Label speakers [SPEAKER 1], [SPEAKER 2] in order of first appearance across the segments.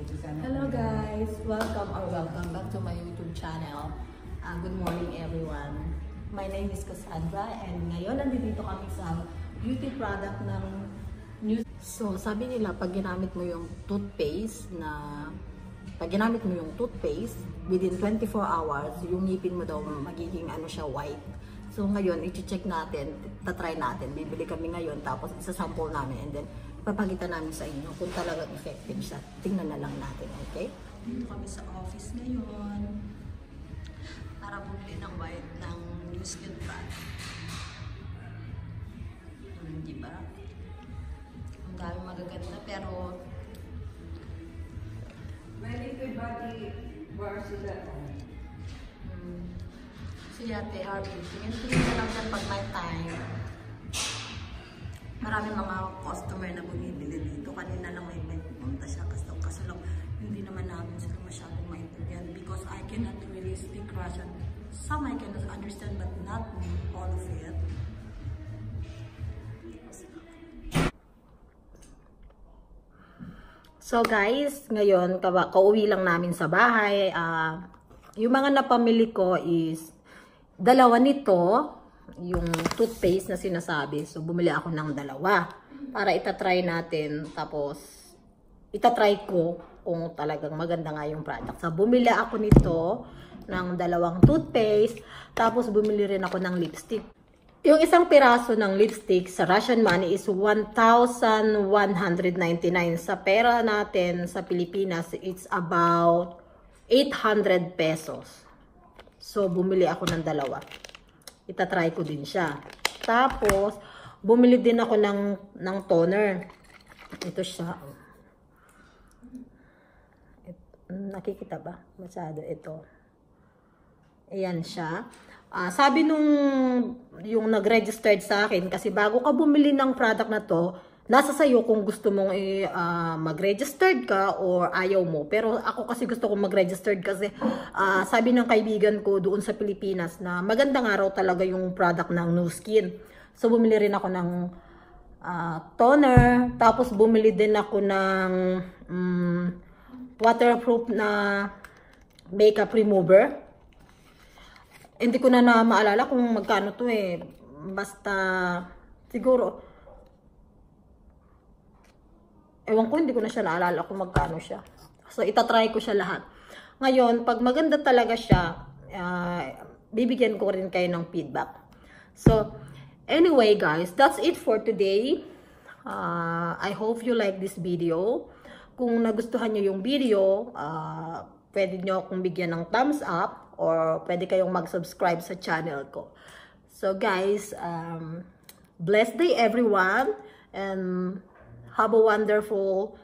[SPEAKER 1] Hello guys! Welcome back to my YouTube channel. Good morning everyone. My name is Cassandra and ngayon nandito kami sa beauty product ng New. So sabi nila pag ginamit mo yung toothpaste within 24 hours, yung ngipin mo daw magiging ano siya, white. So ngayon, i-check natin, tatry natin. Bibili kami ngayon, tapos isasample namin, and then ipapakita namin sa inyo kung talagang effective siya. Tingnan na lang natin, okay? Dito kami sa office ngayon para bumili ng white ng New Skin product. Di ba? Ang dami magaganda, pero
[SPEAKER 2] Everybody wears that.
[SPEAKER 1] si Ate Harvey, tingin na lang dyan pag may time. Maraming mga customer na bumibili dito. Kanina lang may pumunta siya kasi lang hindi naman namin sila masyadong maintindihan because I cannot really speak Russian. Some I can understand but not all of it. So guys, ngayon kauwi lang namin sa bahay. Yung mga napamili ko is dalawa nito, yung toothpaste na sinasabi. So bumili ako ng dalawa para itatry natin, tapos itatry ko kung talagang maganda nga yung product. So bumili ako nito ng dalawang toothpaste, tapos bumili rin ako ng lipstick. Yung isang piraso ng lipstick sa Russian money is 1,199. Sa pera natin sa Pilipinas, it's about 800 pesos. So, bumili ako ng dalawa. Itatry ko din siya. Tapos, bumili din ako ng toner. Ito siya. Nakikita ba? Masyado ito. Ayan siya. Sabi yung nag-registered sa akin, kasi bago ka bumili ng product na to, nasa sayo kung gusto mong mag-registered ka or ayaw mo. Pero ako kasi gusto kong mag-registered kasi sabi ng kaibigan ko doon sa Pilipinas na maganda nga raw talaga yung product ng Nu Skin. So bumili rin ako ng toner, tapos bumili din ako ng waterproof na makeup remover. Hindi ko na maalala kung magkano to eh. Basta, siguro, ewan ko, hindi ko na siya naalala kung magkano siya. So, itatry ko siya lahat. Ngayon, pag maganda talaga siya, bibigyan ko rin kayo ng feedback. So, anyway guys, that's it for today. I hope you like this video. Kung nagustuhan nyo yung video, pwede nyo akong bigyan ng thumbs up or pwede kayong mag-subscribe sa channel ko. So guys, blessed day everyone and have a wonderful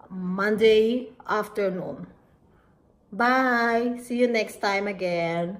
[SPEAKER 1] Monday afternoon. Bye! See you next time again.